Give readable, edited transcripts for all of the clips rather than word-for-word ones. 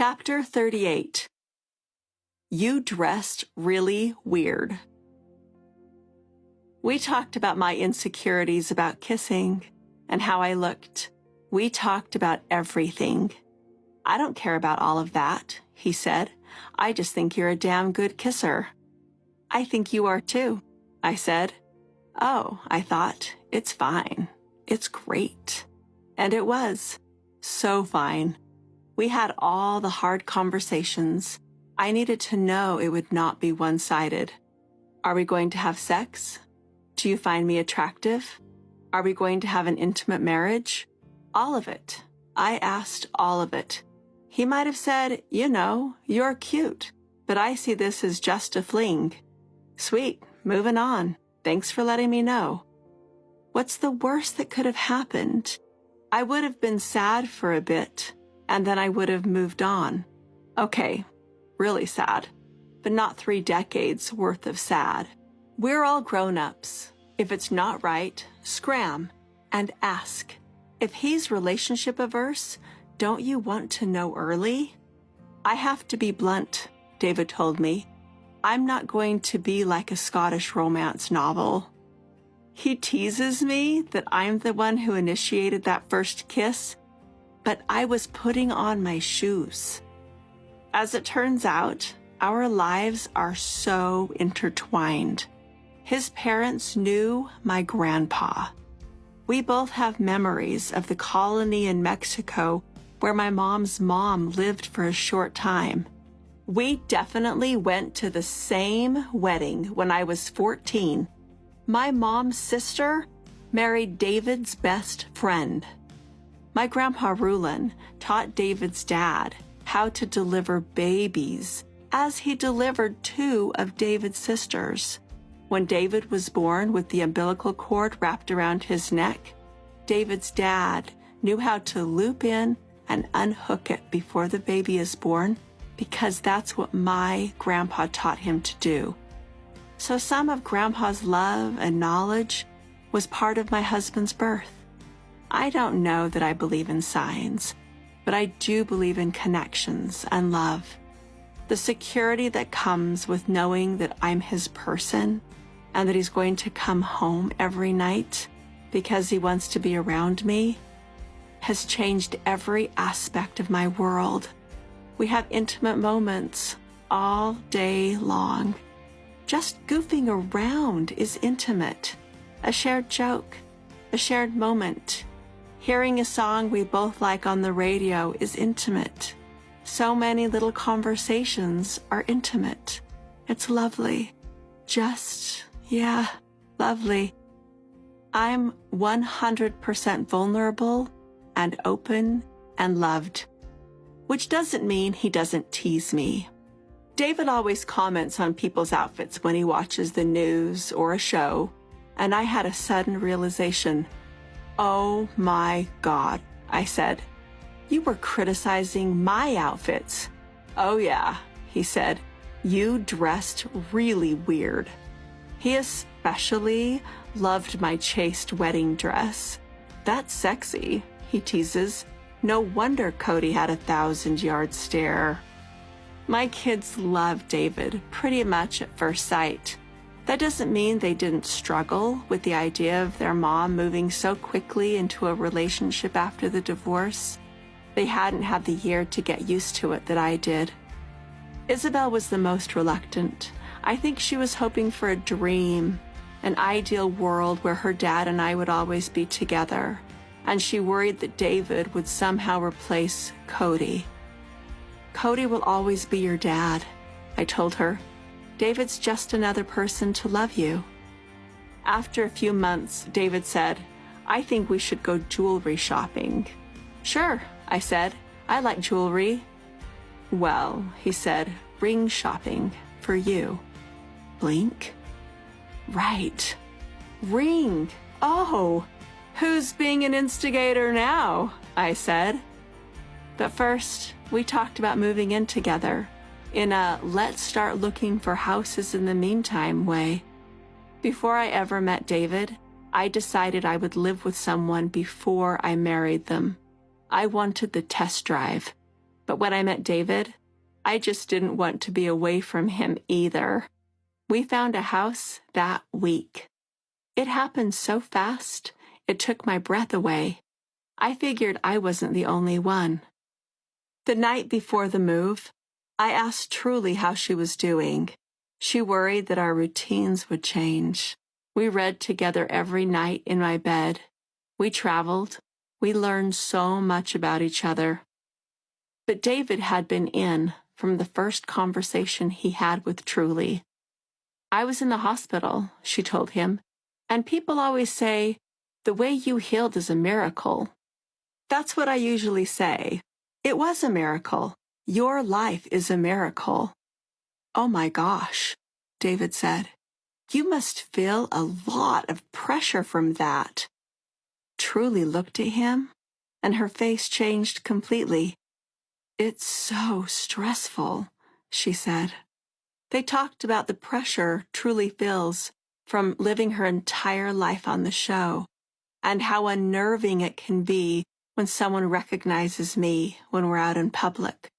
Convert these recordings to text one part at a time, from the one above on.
Chapter 38. You dressed really weird. We talked about my insecurities about kissing and how I looked. We talked about everything. I don't care about all of that, he said. I just think you're a damn good kisser. I think you are too, I said. Oh, I thought, it's fine. It's great. And it was. So fine. We had all the hard conversations. I needed to know it would not be one-sided. Are we going to have sex? Do you find me attractive? Are we going to have an intimate marriage? All of it. I asked all of it. He might have said, you're cute, but I see this as just a fling. Sweet, moving on. Thanks for letting me know. What's the worst that could have happened? I would have been sad for a bit, and then I would have moved on. Okay, really sad, but not 3 decades worth of sad. We're all grown-ups. If it's not right, scram and ask. If he's relationship averse, don't you want to know early? I have to be blunt, David told me. I'm not going to be like a Scottish romance novel. He teases me that I'm the one who initiated that first kiss, but I was putting on my shoes. As it turns out, our lives are so intertwined. His parents knew my grandpa. We both have memories of the colony in Mexico where my mom's mom lived for a short time. We definitely went to the same wedding when I was 14. My mom's sister married David's best friend. My grandpa Rulon taught David's dad how to deliver babies as he delivered 2 of David's sisters. When David was born with the umbilical cord wrapped around his neck, David's dad knew how to loop in and unhook it before the baby is born because that's what my grandpa taught him to do. So some of Grandpa's love and knowledge was part of my husband's birth. I don't know that I believe in signs, but I do believe in connections and love. The security that comes with knowing that I'm his person and that he's going to come home every night because he wants to be around me has changed every aspect of my world. We have intimate moments all day long. Just goofing around is intimate. A shared joke, a shared moment. Hearing a song we both like on the radio is intimate. So many little conversations are intimate. It's lovely. Lovely. I'm 100% vulnerable and open and loved, which doesn't mean he doesn't tease me. David always comments on people's outfits when he watches the news or a show, and I had a sudden realization. Oh my God, I said. You were criticizing my outfits. Oh yeah, he said. You dressed really weird. He especially loved my chaste wedding dress. That's sexy, he teases. No wonder Cody had a 1,000-yard stare. My kids love David pretty much at first sight. That doesn't mean they didn't struggle with the idea of their mom moving so quickly into a relationship after the divorce. They hadn't had the year to get used to it that I did. Isabel was the most reluctant. I think she was hoping for a dream, an ideal world where her dad and I would always be together, and she worried that David would somehow replace Cody. Cody will always be your dad, I told her. David's just another person to love you. After a few months, David said, I think we should go jewelry shopping. Sure, I said. I like jewelry. Well, he said, ring shopping for you. Blink. Right. Ring. Oh, who's being an instigator now? I said. But first, we talked about moving in together in a let's start looking for houses in the meantime way. Before I ever met David, I decided I would live with someone before I married them. I wanted the test drive. But when I met David, I just didn't want to be away from him either. We found a house that week. It happened so fast, it took my breath away. I figured I wasn't the only one. The night before the move, I asked Truly how she was doing. She worried that our routines would change. We read together every night in my bed. We traveled. We learned so much about each other. But David had been in from the first conversation he had with Truly. I was in the hospital, she told him, and people always say, the way you healed is a miracle. That's what I usually say. It was a miracle. Your life is a miracle. Oh my gosh, David said. You must feel a lot of pressure from that. Truly looked at him, and her face changed completely. It's so stressful, she said. They talked about the pressure Truly feels from living her entire life on the show, and how unnerving it can be when someone recognizes me when we're out in public.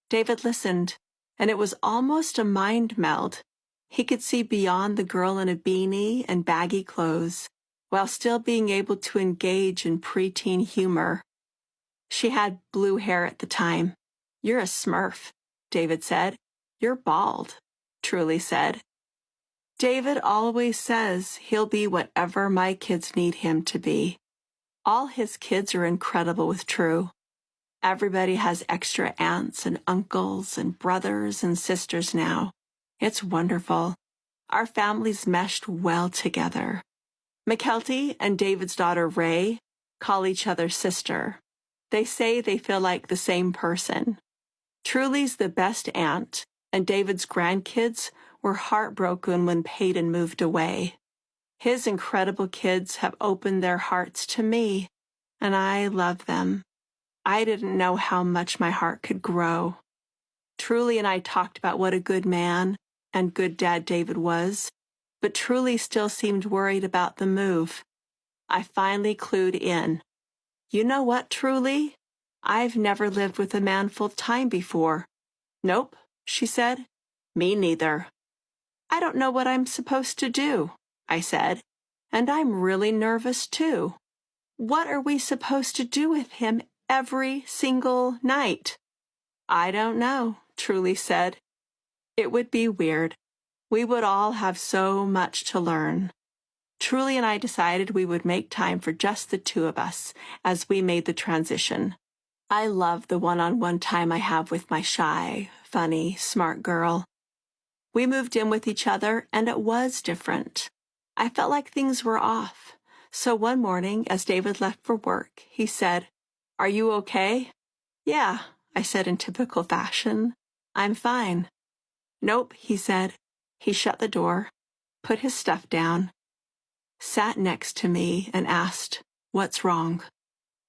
David listened, and it was almost a mind meld. He could see beyond the girl in a beanie and baggy clothes, while still being able to engage in preteen humor. She had blue hair at the time. You're a smurf, David said. You're bald, Truly said. David always says he'll be whatever my kids need him to be. All his kids are incredible with True. Everybody has extra aunts and uncles and brothers and sisters now. It's wonderful. Our families meshed well together. McKelty and David's daughter Ray call each other sister. They say they feel like the same person. Truly's the best aunt, and David's grandkids were heartbroken when Peyton moved away. His incredible kids have opened their hearts to me, and I love them. I didn't know how much my heart could grow. Truly and I talked about what a good man and good dad David was, but Truly still seemed worried about the move. I finally clued in. You know what, Truly? I've never lived with a man full-time before. Nope, she said. Me neither. I don't know what I'm supposed to do, I said, and I'm really nervous too. What are we supposed to do with him every single night? I don't know, Truly said. It would be weird. We would all have so much to learn. Truly and I decided we would make time for just the two of us as we made the transition. I love the one-on-one time I have with my shy, funny, smart girl. We moved in with each other, and it was different. I felt like things were off. So one morning, as David left for work, he said, "Are you okay?" "Yeah," I said in typical fashion. "I'm fine." "Nope," he said. He shut the door, put his stuff down, sat next to me, and asked, "What's wrong?"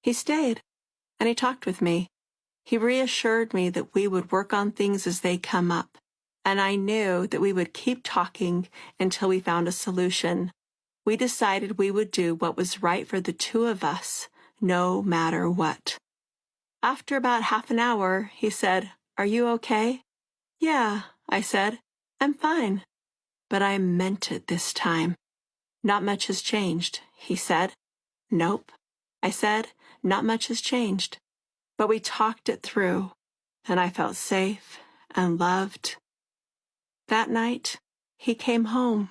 He stayed, and he talked with me. He reassured me that we would work on things as they come up, and I knew that we would keep talking until we found a solution. We decided we would do what was right for the two of us, no matter what. After about half an hour, he said, "Are you okay?" "Yeah," I said. "I'm fine." But I meant it this time. "Not much has changed," he said. "Nope," I said. "Not much has changed." But we talked it through, and I felt safe and loved. That night, he came home.